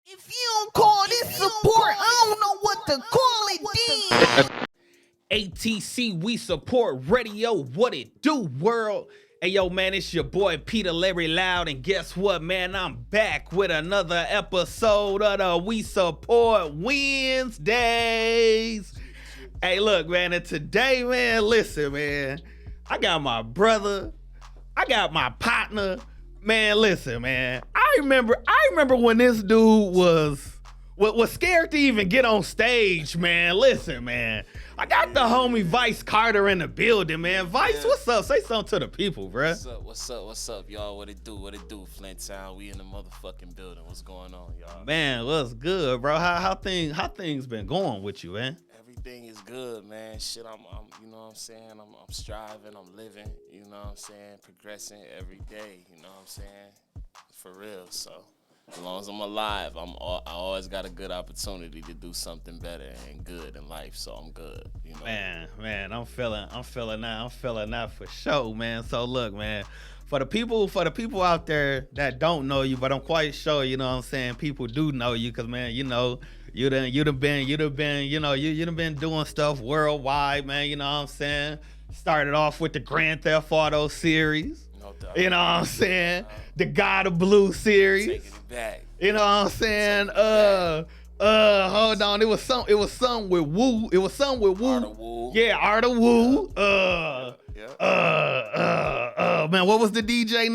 If you don't call this support, I don't know what to call it then. A.T.C, we support radio, what it do, world. Hey, yo, man, it's your boy Peter Larry Loud, and guess what, man? I'm back with another episode of the We Support Wednesdays. Hey, look, man, and today, man, listen, man, I got my brother, I got my partner. Man, listen, man. I remember when this dude was scared to even get on stage, man. Listen, man. I got the homie Vice Carter in the building, man. Vice, what's up? Say something to the people, bruh. What's up, y'all? What it do, Flint Town? We in the motherfucking building. What's going on, y'all? Man, what's good, bro? How things been going with you, man? Everything is good, man. Shit, I'm you know what I'm saying? I'm striving, I'm living, you know what I'm saying? Progressing every day, you know what I'm saying? For real, so as long as I'm alive, I always got a good opportunity to do something better and good in life, so I'm good, you know. Man, I'm feeling that for sure, man. So look, man, for the people out there that don't know you, but I'm quite sure, you know what I'm saying, people do know you, cause man, you know, you'd have been doing stuff worldwide, man, you know what I'm saying? Started off with the Grand Theft Auto series. No doubt. You know what I'm saying? The God of Blue series. Taking it back. You know what I'm saying? Hold on. It was something with Woo. It was something with Woo. Art of Woo. Yeah, Art of Woo. Man, what was the DJ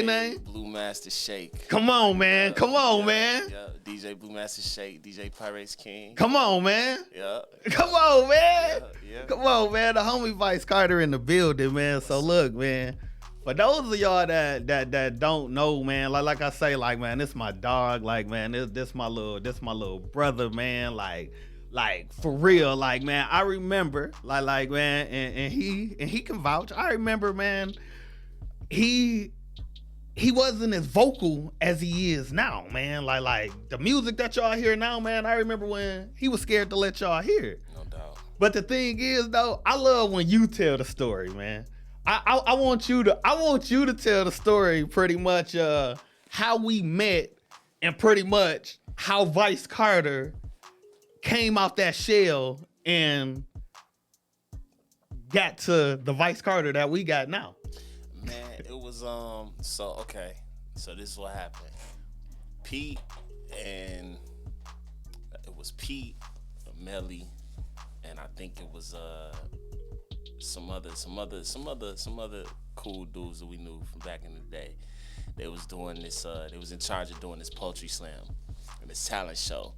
name? Blue Master Shake. Come on, man. Yeah, DJ Blue Master Shake, DJ Pirates King. Come on, man. Yeah. Come on, man. Yeah. Come on, man. The homie Vice Carter in the building, man. So look, man. For those of y'all that don't know, man, like I say, like, man, this my dog, like, man, this my little brother, man, like for real, like, man, I remember, like, man, and he can vouch. I remember, man, he wasn't as vocal as he is now, man. Like the music that y'all hear now, man, I remember when he was scared to let y'all hear it. No doubt. But the thing is, though, I love when you tell the story, man. I want you to tell the story, pretty much how we met and pretty much how Vice Carter came out that shell and got to the Vice Carter that we got now. Man, it was so this is what happened. Pete, Melly, and I think it was some other cool dudes that we knew from back in the day. They was doing this, they was in charge of doing this poetry slam and this talent show.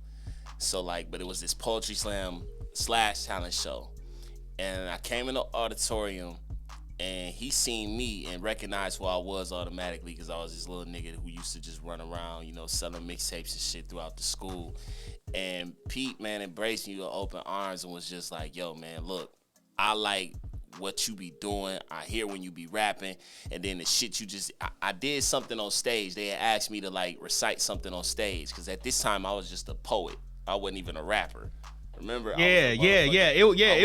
So but it was this poetry slam / talent show. And I came in the auditorium and he seen me and recognized who I was automatically, because I was this little nigga who used to just run around, you know, selling mixtapes and shit throughout the school. And Pete, man, embraced me with open arms and was just like, yo, man, look, I like what you be doing. I hear when you be rapping, and then the shit you just, I did something on stage. They had asked me to recite something on stage, because at this time I was just a poet. I wasn't even a rapper. Remember? It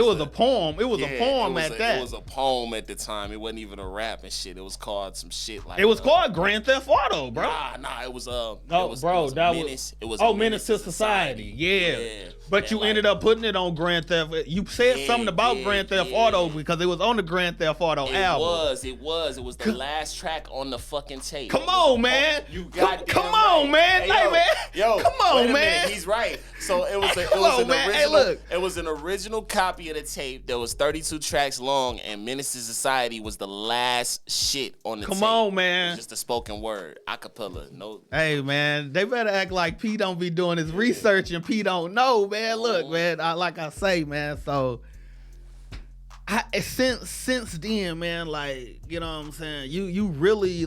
was a poem. It was a poem at that. It was a poem at the time. It wasn't even a rap and shit. It was called some shit like. It was called Grand Theft Auto, bro. Nah. It was Menace to Society. Yeah. But you ended up putting it on Grand Theft. You said something about Grand Theft Auto because it was on the Grand Theft Auto album. It was the last track on the fucking tape. Come on, man. You got Come on, man. Hey, man. Yo, come on, man. He's right. So it was an original copy of the tape that was 32 tracks long, and Menace to Society was the last shit on the tape. Come on, man. It was just a spoken word, acapella. No. Hey, man, they better act like P don't be doing his research and P don't know, man. Look, man, like I say, man, so since then, man, like, you know what I'm saying, you really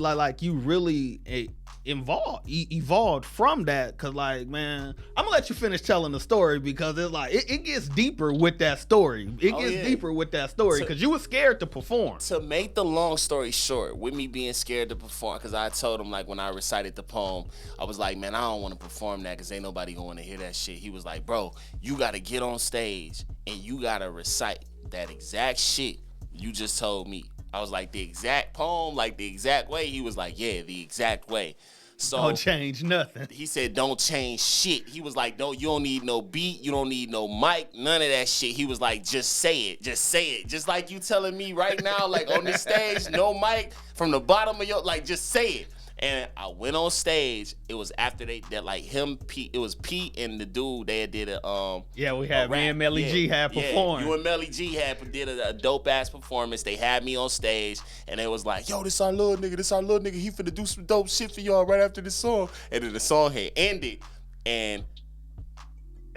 evolved from that, because, like, man, I'm gonna let you finish telling the story, because it's like it gets deeper with that story. Deeper with that story, because you were scared to perform. To make the long story short, with me being scared to perform, because I told him, like, when I recited the poem, I was like, man, I don't want to perform that because ain't nobody going to hear that shit. He was like, bro, you got to get on stage and you got to recite that exact shit you just told me. I was like, the exact poem, like the exact way? He was like, yeah, the exact way. So change nothing. he said, don't change shit. He was like, you don't need no beat. You don't need no mic. None of that shit. He was like, just say it. Just say it. Just like you telling me right now, like on this stage, no mic, from the bottom of your, like, just say it. And I went on stage. It was after that like him, Pete. It was Pete and the dude. They did a we had me and Melly G had performed. You and Melly G did a dope ass performance. They had me on stage, and they was like, "Yo, this our little nigga. This our little nigga. He finna do some dope shit for y'all right after this song." And then the song had ended, and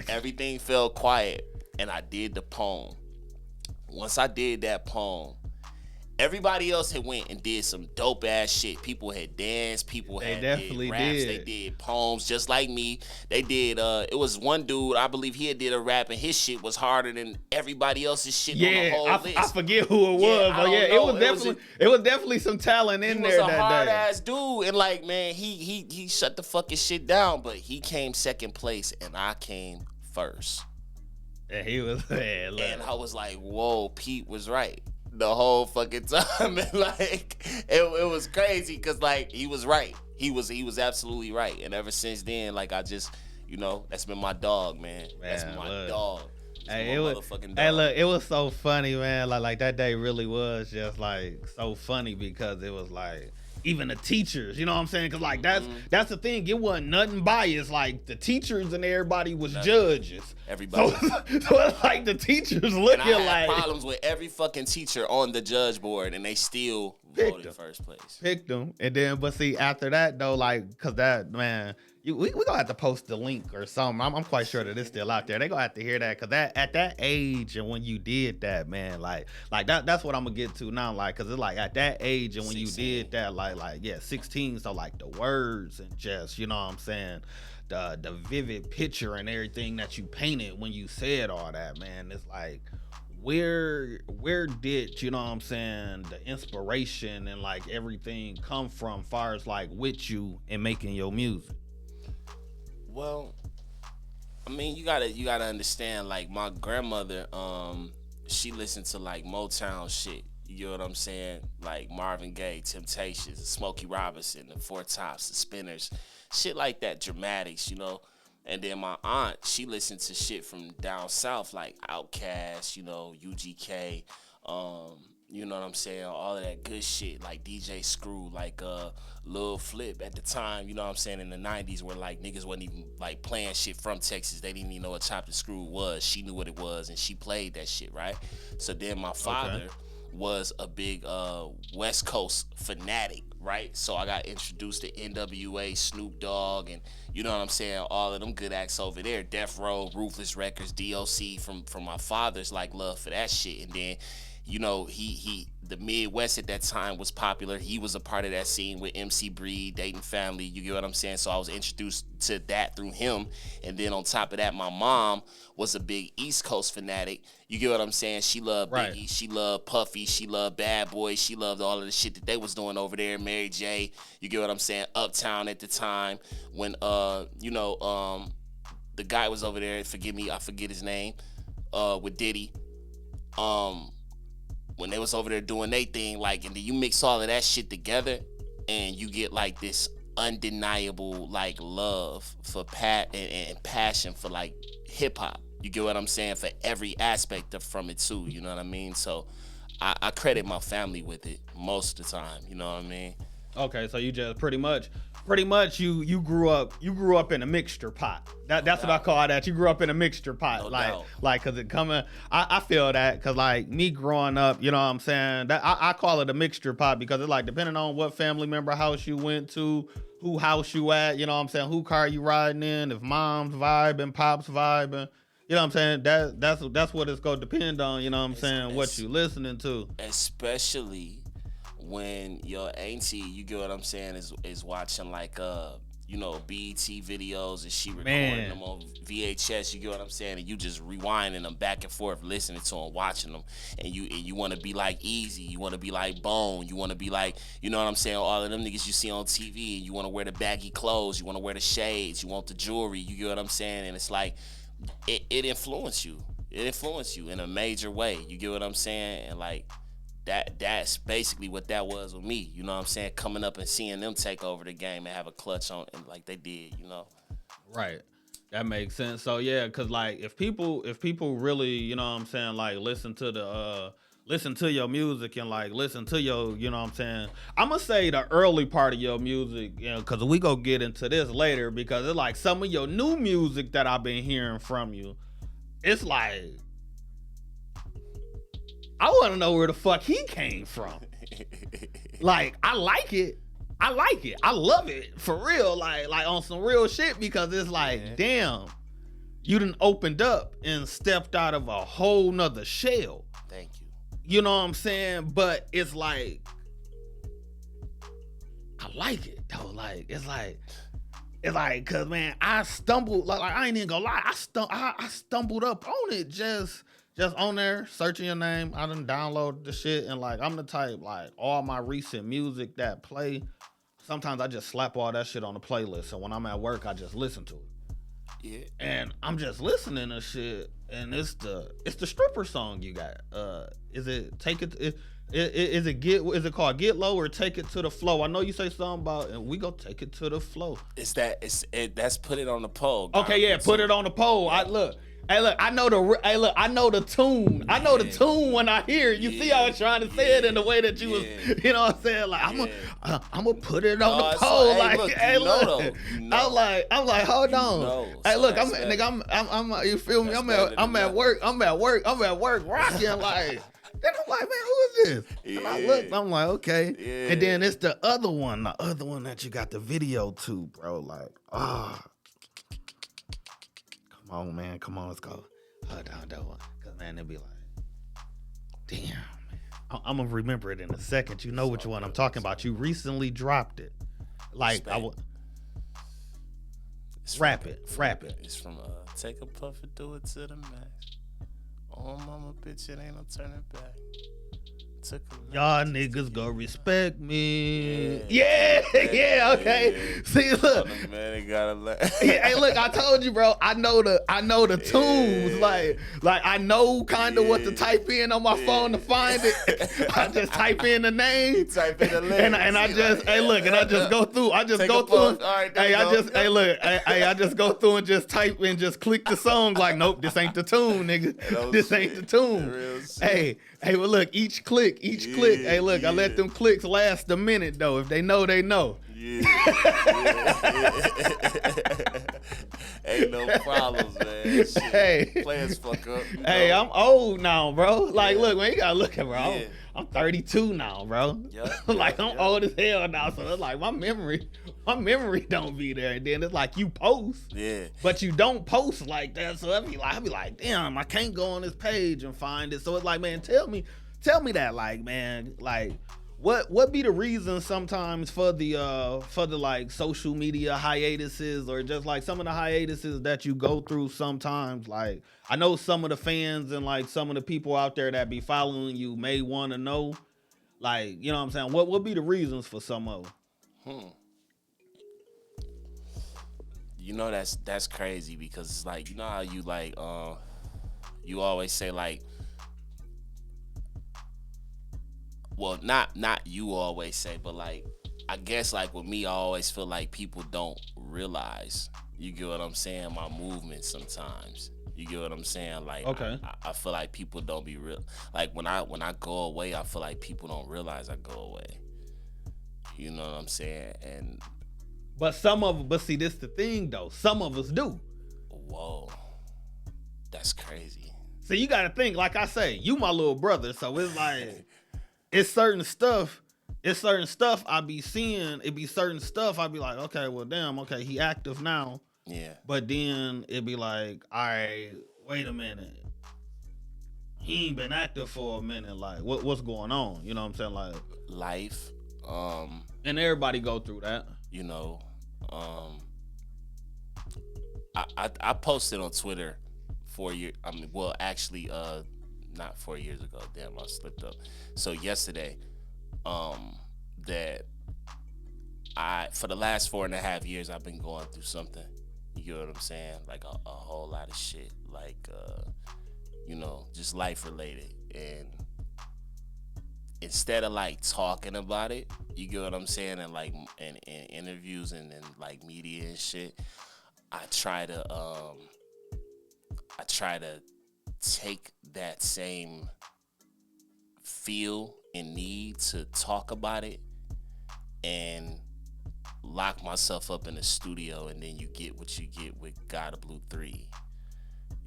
everything fell quiet. And I did the poem. Once I did that poem, everybody else had went and did some dope ass shit. People had danced. People had did raps. They did poems just like me. They did. It was one dude. I believe he had did a rap, and his shit was harder than everybody else's shit on the whole list. I forget who it was, but it was definitely some talent in there. He was a hard ass dude, and like, man, he shut the fucking shit down. But he came second place, and I came first. And he was there. And I was like, whoa, Pete was right the whole fucking time. And like it was crazy because like he was right. He was absolutely right. And ever since then, like I just, that's been my dog, man. That's my dog. Hey, look, it was so funny, man. Like that day really was just like so funny because it was like even the teachers, you know what I'm saying? Because like that's the thing. It wasn't nothing biased. Like the teachers and everybody was judges. Everybody. So it's like the teachers looking and I like had problems with every fucking teacher on the judge board, and they still voted first place. Picked them, and then but see after that though, like cause that man. We gonna have to post the link or something. I'm quite sure that it's still out there. They gonna have to hear that, cause at that age and when you did that, man, like that's what I'm gonna get to now, like, cause it's like at that age and when 16. You did that, like 16. So like the words and just, you know what I'm saying, the vivid picture and everything that you painted when you said all that, man, it's like. Where did, you know what I'm saying, the inspiration and like everything come from, far as like with you and making your music? Well, I mean, you gotta understand, like my grandmother, she listened to like Motown shit. You know what I'm saying? Like Marvin Gaye, Temptations, Smokey Robinson, the Four Tops, the Spinners, shit like that, Dramatics, And then my aunt, she listened to shit from down south, like Outkast, UGK, you know what I'm saying? All of that good shit, like DJ Screw, like Lil Flip at the time, you know what I'm saying, in the 90s where like niggas wasn't even like playing shit from Texas. They didn't even know what Chopped and Screw was. She knew what it was and she played that shit, right? So then my father was a big West Coast fanatic, right? So I got introduced to NWA, Snoop Dogg, and you know what I'm saying, all of them good acts over there, Death Row, Ruthless Records, DOC, from my father's like love for that shit. And then he the Midwest at that time was popular. He was a part of that scene with MC Breed, Dayton Family, you get what I'm saying? So I was introduced to that through him. And then on top of that, my mom was a big East Coast fanatic. You get what I'm saying? She loved Biggie, she loved Puffy, she loved Bad Boy, she loved all of the shit that they was doing over there, Mary J. You get what I'm saying? Uptown at the time when the guy was over there, forgive me, I forget his name, with Diddy. When they was over there doing their thing, like, and then you mix all of that shit together and you get like this undeniable like love for and passion for like hip hop. You get what I'm saying? For every aspect from it too, you know what I mean? So I credit my family with it most of the time, you know what I mean? Okay, so you just pretty much you grew up in a mixture pot. That's what I call that. You grew up in a mixture pot, like cause it coming. I feel that cause like me growing up, you know what I'm saying. That I call it a mixture pot because it's like depending on what family member house you went to, who house you at, you know what I'm saying, who car you riding in, if mom's vibing, pop's vibing. You know what I'm saying? That's what it's gonna depend on. You know what I'm saying? What you listening to, especially when your auntie, you get what I'm saying, is watching like BET videos and she recording them on VHS, you get what I'm saying, and you just rewinding them back and forth, listening to them, watching them, and you want to be like Easy, you want to be like Bone, you want to be like, you know what I'm saying, all of them niggas you see on TV, and you want to wear the baggy clothes, you want to wear the shades, you want the jewelry, you get what I'm saying, and it's like it influenced you in a major way, you get what I'm saying, and like that's basically what that was with me. You know what I'm saying? Coming up and seeing them take over the game and have a clutch on and like they did, you know. Right. That makes sense. So yeah, cause like if people really, you know what I'm saying, like listen to your music and like listen to your, you know what I'm saying. I'm gonna say the early part of your music, you know, cause we go get into this later because it's like some of your new music that I've been hearing from you. It's like I want to know where the fuck he came from. Like I like it. I like it. I love it for real. Like on some real shit because it's like, damn, you done opened up and stepped out of a whole nother shell. Thank you. You know what I'm saying? But it's like, I like it though. Like it's like, cause man, I stumbled. Like I ain't even gonna lie. I stumbled up on it just on there searching your name. I done downloaded the shit and like I'm the type like all my recent music that play. Sometimes I just slap all that shit on the playlist. So when I'm at work, I just listen to it. Yeah. And I'm just listening to shit, and it's the stripper song you got. Is it take it? Is it called Get Low or Take It to the Flow? I know you say something about, and we go take it to the flow. That's Put It on the Pole. Okay, yeah, put it on the pole. Yeah. I know the tune. I know the tune when I hear it. You see how I'm trying to say it in the way that you was, you know what I'm saying? Like I'm gonna put it on the pole. I'm like, hold on. Hey, look, I'm you feel me? I'm at work rocking like. Then I'm like, man, who is this? Yeah. And I look, I'm like, okay. Yeah. And then it's the other one that you got the video to, bro. Like, come on, man, let's go. Hold on, that one. Cause man, they'll be like, damn, man. I'm gonna remember it in a second. You know which one I'm talking about. You recently dropped it. Like, rap it. It's from Take a Puff and Do It to the Max. Oh, mama, bitch, it ain't no turning back. Y'all niggas go respect me. Yeah, okay. Yeah. See, look. Man, they gotta hey, look, I told you, bro. I know the tunes. Like I know kind of what to type in on my phone to find it. I just type in the name. You type in the lyrics. And I just, and I just go through. I just go through. I just go through and just type and just click the song. Like, nope, this ain't the tune, nigga. This ain't the tune. Hey, well, look, each click. Hey, look, I let them clicks last a minute, though. If they know, they know. Yeah. Ain't no problems, man. Shit. Hey. Players fuck up. Hey, I'm old now, bro. Like, look, man, you gotta look at, bro. I'm 32 now, bro. Like, I'm old as hell now, so it's like my memory don't be there. And then it's like you post, but you don't post like that. So I be like, damn, I can't go on this page and find it. So it's like, man, tell me that, like, man, like, what be the reason sometimes for the like social media hiatuses or just like some of the hiatuses that you go through sometimes? Like, I know some of the fans and like some of the people out there that be following you may want to know, like, you know what I'm saying? What be the reasons for some of them? You know, that's crazy because it's like, you know how you like, you always say like, well, not you always say, but like, I guess like with me, I always feel like people don't realize, you get what I'm saying, my movement sometimes. You get what I'm saying? Like, okay. I feel like people don't be real. Like when I go away, I feel like people don't realize I go away. You know what I'm saying? But see, this the thing though. Some of us do. Whoa, that's crazy. So you got to think, like I say, you my little brother, so it's like. It's certain stuff I be seeing. It be certain stuff I be like, okay, well, damn, okay, he active now. Yeah. But then it be like, all right, wait a minute. He ain't been active for a minute. Like, what's going on? You know what I'm saying? Like life. And everybody go through that. You know, I posted on Twitter 4 years. I mean, well, actually, not 4 years ago. Damn, I slipped up. So yesterday, that for the last 4.5 years, I've been going through something. You know what I'm saying? Like a whole lot of shit. Like, you know, just life related. And instead of like talking about it, you get what I'm saying, and like in interviews and like media and shit, I try to um I try to take that same feel and need to talk about it and lock myself up in the studio, and then you get what you get with God of Blue 3.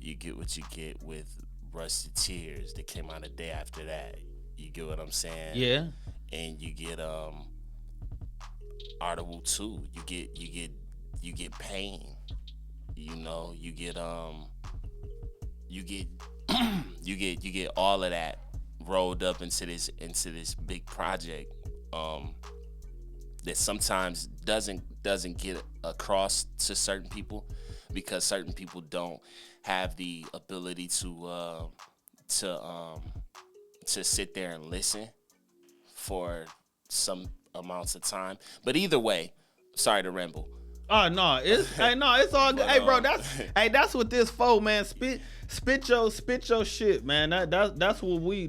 You get what you get with Rusted Tears that came out a day after that. You get what I'm saying? Yeah. And you get Article 2. You get Pain. You know, you get you get all of that rolled up into this big project that sometimes doesn't get across to certain people because certain people don't have the ability to um to sit there and listen for some amounts of time. But either way, sorry to ramble. Oh no, it's all good. But, Hey bro, that's what this for, man. Spit your shit, man. That's what we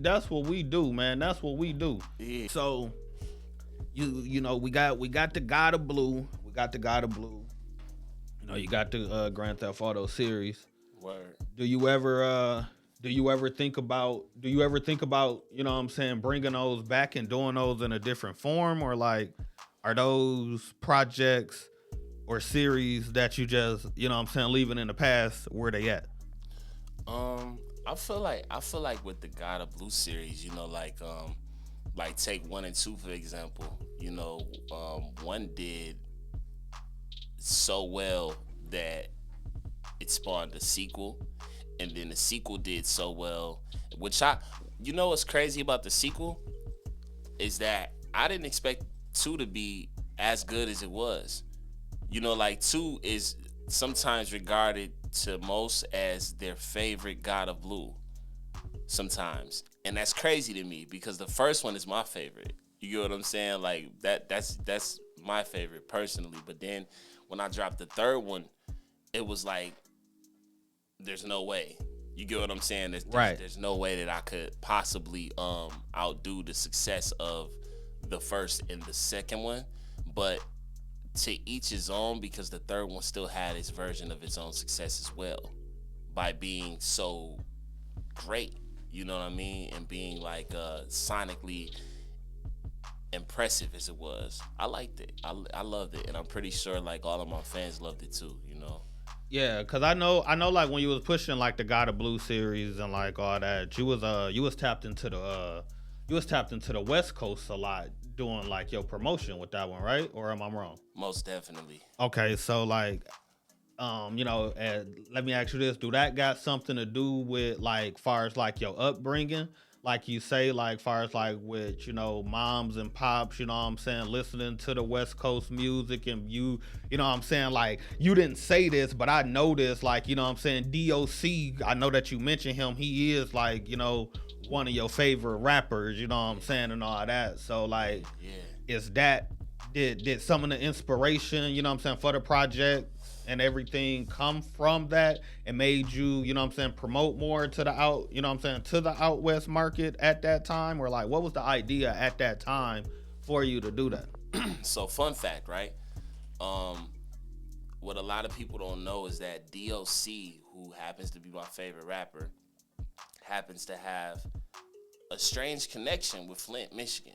do, man. That's what we do. Yeah. So you know, we got the God of Blue. We got the God of Blue. You know, you got the Grand Theft Auto series. Word. Do you ever think about, you know what I'm saying, bringing those back and doing those in a different form, or like are those projects or series that you just, you know what I'm saying, leaving in the past, where they at? I feel like with the God of Blue series, you know, like take 1 and 2 for example. You know, 1 did so well that it spawned a sequel, and then the sequel did so well, which you know what's crazy about the sequel is that I didn't expect 2 to be as good as it was. You know, like 2 is sometimes regarded to most as their favorite God of Blue sometimes. And that's crazy to me because the first one is my favorite. You get what I'm saying? Like that's my favorite personally. But then when I dropped the third one, it was like there's no way. You get what I'm saying? Right. There's no way that I could possibly outdo the success of the first and the second one. But to each his own, because the third one still had its version of its own success as well by being so great, you know what I mean, and being like sonically impressive as it was. I liked it. I loved it, and I'm pretty sure like all of my fans loved it too, you know. Yeah, cause I know like when you was pushing like the God of Blue series and like all that, you was tapped into the West Coast a lot doing like your promotion with that one, right? Or am I wrong? Most definitely. Okay, so like you know, let me ask you this: do that got something to do with like, far as like your upbringing? Like you say, like far as like with, you know, moms and pops, you know what I'm saying, listening to the West Coast music, and you know what I'm saying, like you didn't say this, but I know this, like, you know what I'm saying, DOC, I know that you mentioned him. He is like, you know, one of your favorite rappers, you know what I'm saying, and all that. So like, Yeah. is that, did some of the inspiration, you know what I'm saying, for the project and everything come from that and made you, you know what I'm saying, promote more to the out, you know what I'm saying, to the out west market at that time? Or like, what was the idea at that time for you to do that? So fun fact, right? Um, what a lot of people don't know is that DOC, who happens to be my favorite rapper, happens to have a strange connection with Flint, Michigan.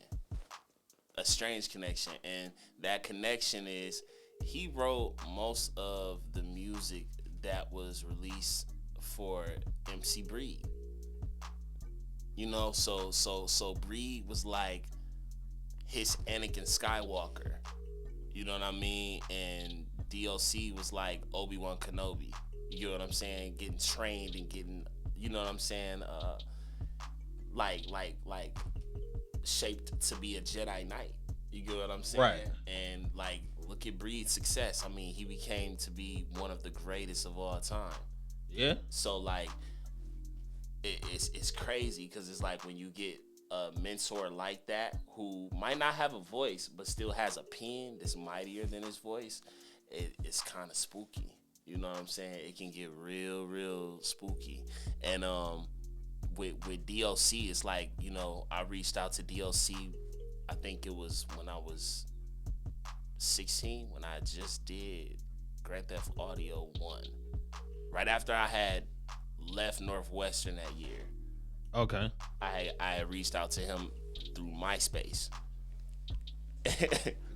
A strange connection, and that connection is he wrote most of the music that was released for MC Breed. You know, so Breed was like his Anakin Skywalker. You know what I mean? And DLC was like Obi-Wan Kenobi. You know what I'm saying? Getting trained and getting, you know what I'm saying? Like shaped to be a Jedi Knight. You get what I'm saying? Right. And like, look at Breed's success. I mean, he became to be one of the greatest of all time. Yeah. So like, it's crazy because it's like when you get a mentor like that who might not have a voice but still has a pen that's mightier than his voice, it's kind of spooky. You know what I'm saying? It can get real spooky. And with DLC, it's like, I reached out to DLC. I think it was when I was 16, when I just did Grand Theft Audio 1. Right after I had left Northwestern that year, Okay. I had reached out to him through MySpace.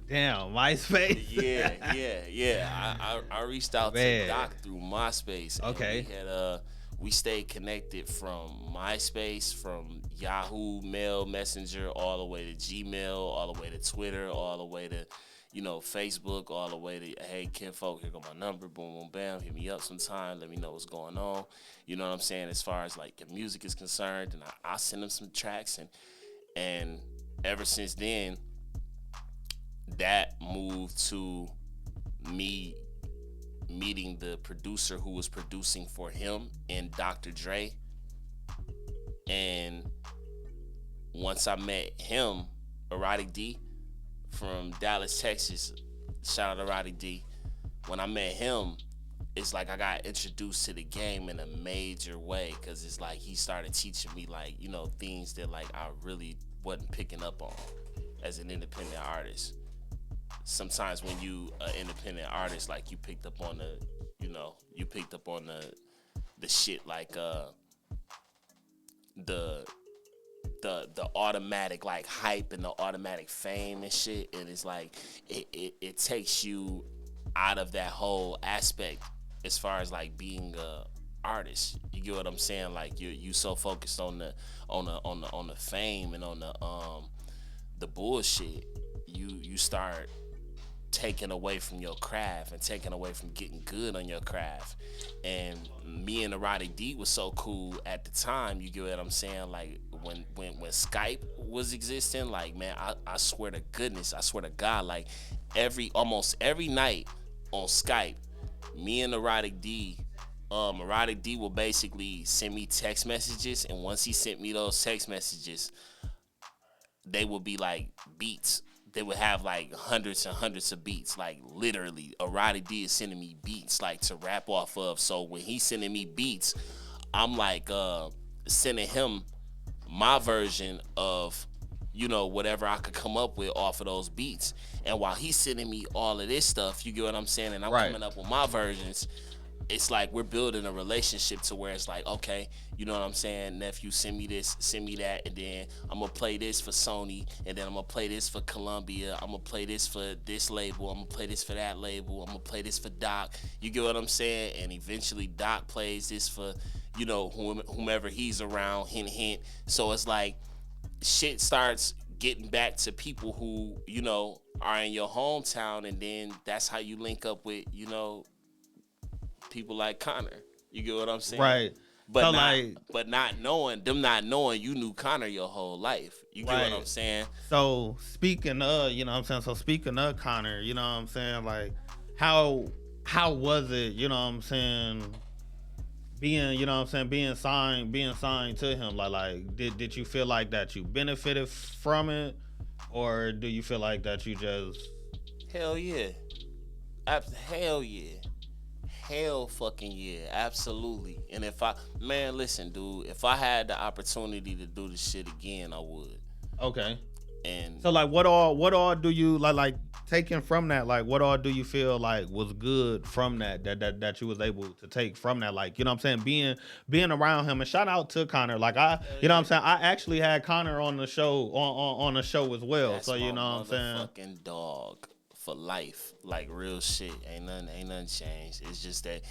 Damn, MySpace. Yeah. I reached out to Man. Doc through MySpace. Okay. And we stayed connected from MySpace, from Yahoo Mail Messenger, all the way to Gmail, all the way to Twitter, all the way to Facebook, all the way to, hey, kinfolk, here go my number, boom, boom, bam, hit me up sometime, let me know what's going on. You know what I'm saying? As far as like your music is concerned, and I send them some tracks, and ever since then, that moved to me meeting the producer who was producing for him and Dr. Dre. And once I met him, Erotic D from Dallas, Texas, shout out Erotic D. When I met him, it's like I got introduced to the game in a major way, because it's like he started teaching me like, things that like I really wasn't picking up on as an independent artist. Sometimes when you an independent artist, like you picked up on the shit like the automatic like hype and the automatic fame and shit, and it's like it takes you out of that whole aspect as far as like being a artist. You get what I'm saying? Like you so focused on the fame and on the bullshit, you start taken away from your craft and taken away from getting good on your craft. And me and Erotic D was so cool at the time, you get what I'm saying? Like when Skype was existing, like man, I swear to goodness, I swear to God, like almost every night on Skype, me and Erotic D will basically send me text messages, and once he sent me those text messages, they would be like beats. They would have like hundreds and hundreds of beats, like literally. Erotic D is sending me beats like to rap off of. So when he's sending me beats, I'm like sending him my version of whatever I could come up with off of those beats. And while he's sending me all of this stuff, you get what I'm saying, and I'm coming up with my versions, it's like we're building a relationship to where it's like, okay, you know what I'm saying, nephew, send me this, send me that, and then I'm gonna play this for Sony, and then I'm gonna play this for Columbia, I'm gonna play this for this label, I'm gonna play this for that label, I'm gonna play this for Doc. You get what I'm saying? And eventually Doc plays this for whomever he's around, hint hint. So it's like shit starts getting back to people who are in your hometown, and then that's how you link up with people like Connor. You get what I'm saying? Right. But so not knowing you knew Connor your whole life. You get what I'm saying? So speaking of, speaking of Connor, you know what I'm saying? Like how was it, being signed to him? Like did you feel like that you benefited from it, or do you feel like that you just Hell yeah. Hell yeah. Hell fucking yeah, absolutely. And listen, dude, if I had the opportunity to do this shit again, I would. Okay. And so like what all do you like taking from that, like what all do you feel like was good from that you was able to take from that, like, what I'm saying, being around him? And shout out to Connor, like what I'm saying, I actually had Connor on the show on the show as well. That's so what I'm saying, fucking dog for life, like real shit. Ain't nothing changed. It's just that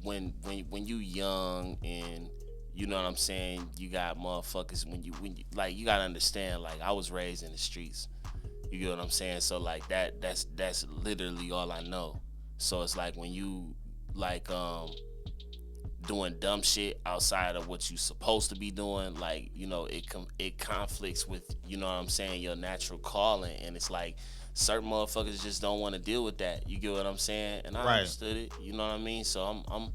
when you young, and you know what I'm saying, you got motherfuckers, when you like, you gotta understand, like I was raised in the streets. You get what I'm saying? So like that's literally all I know. So it's like when you like doing dumb shit outside of what you supposed to be doing, like it conflicts with what I'm saying, your natural calling, and it's like certain motherfuckers just don't want to deal with that. You get what I'm saying? And I understood it. You know what I mean? So I'm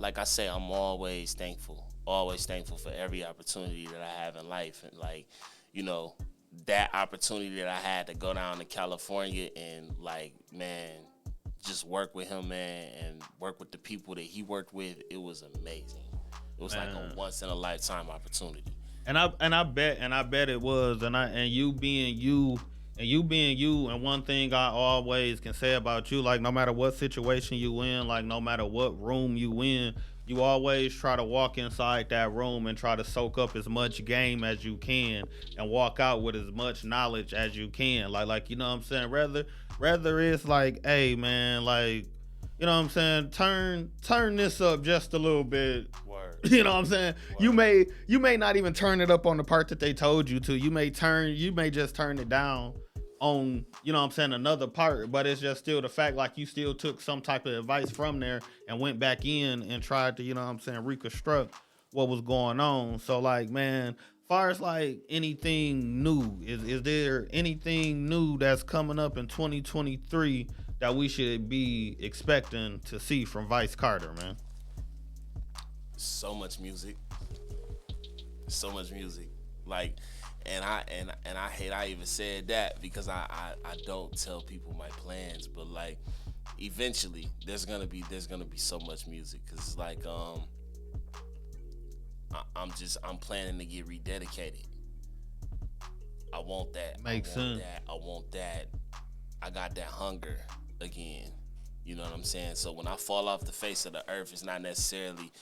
like I say, I'm always thankful for every opportunity that I have in life, and like that opportunity that I had to go down to California and like, man, just work with him, man, and work with the people that he worked with. It was amazing. It was like a Man. once in a lifetime opportunity. And I bet it was, and you being you, and one thing I always can say about you, like no matter what situation you in, like no matter what room you in, you always try to walk inside that room and try to soak up as much game as you can and walk out with as much knowledge as you can. Like you know what I'm saying? Rather it's like, hey man, like you know what I'm saying, turn this up just a little bit. Word. You know what I'm saying? Word. You may not even turn it up on the part that they told you to. You may just turn it down on, you know what I'm saying, another part, but it's just still the fact like you still took some type of advice from there and went back in and tried to, you know what I'm saying, reconstruct what was going on. So like, man, far as like anything new, is there anything new that's coming up in 2023 that we should be expecting to see from Vice Carter, man? So much music. So much music. Like, and I hate I even said that because I don't tell people my plans, but like eventually there's gonna be so much music because it's like I'm planning to get rededicated. I want that. Makes I want sense. that. I want that. I got that hunger again. You know what I'm saying? So when I fall off the face of the earth, it's not necessarily,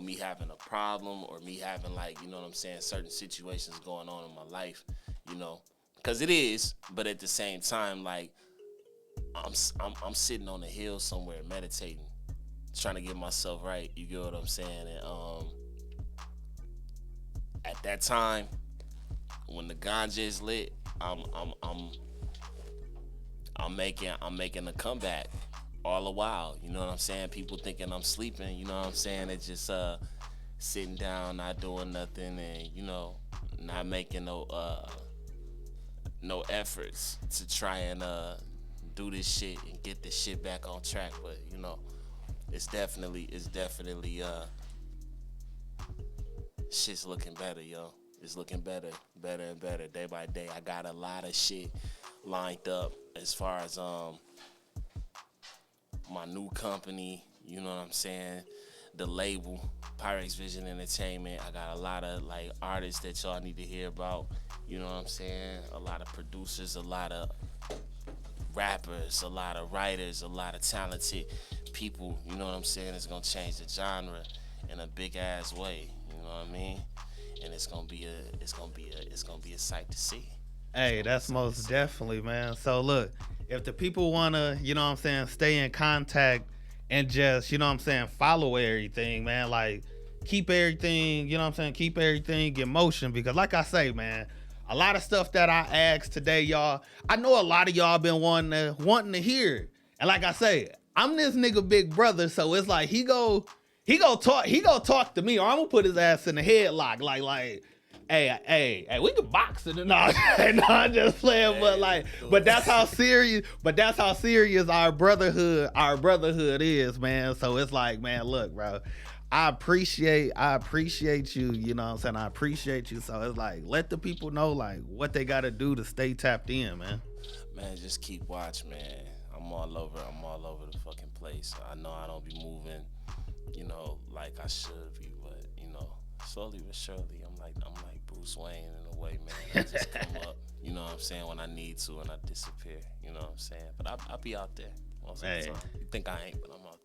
me having a problem or me having like, you know what I'm saying, certain situations going on in my life, because it is. But at the same time, like I'm sitting on a hill somewhere meditating, trying to get myself right. You get what I'm saying? And at that time, when the ganja is lit, I'm making a comeback all the while. You know what I'm saying? People thinking I'm sleeping. You know what I'm saying? It's just sitting down, not doing nothing, and not making no efforts to try and do this shit and get this shit back on track. But it's definitely shit's looking better, yo. It's looking better and better day by day. I got a lot of shit lined up as far as my new company, you know what I'm saying? The label, Pyrex Vision Entertainment. I got a lot of like artists that y'all need to hear about, you know what I'm saying? A lot of producers, a lot of rappers, a lot of writers, a lot of talented people, you know what I'm saying? It's gonna change the genre in a big ass way, you know what I mean? And it's gonna be a sight to see. Hey, that's most definitely, man. So look, if the people wanna, you know what I'm saying, stay in contact and just, you know what I'm saying, follow everything, man, like keep everything, you know what I'm saying, keep everything in motion because like I say, man, a lot of stuff that I asked today, y'all, I know a lot of y'all been wanting to hear it. And like I say, I'm this nigga big brother, so it's like he go talk to me, or I'm gonna put his ass in the headlock, like, hey, we can box it. No, no, I'm just playing, but that's how serious our brotherhood is, man. So it's like, man, look, bro, I appreciate you, you know what I'm saying? I appreciate you. So it's like, let the people know like what they gotta do to stay tapped in, man. Man, just keep watch, man. I'm all over the fucking place. I know I don't be moving, like I should be, but slowly but surely, I'm like Bruce Wayne in a way, man. I just come up, you know what I'm saying, when I need to, and I disappear, you know what I'm saying. But I'll be out there most of the time. You think I ain't, but I'm out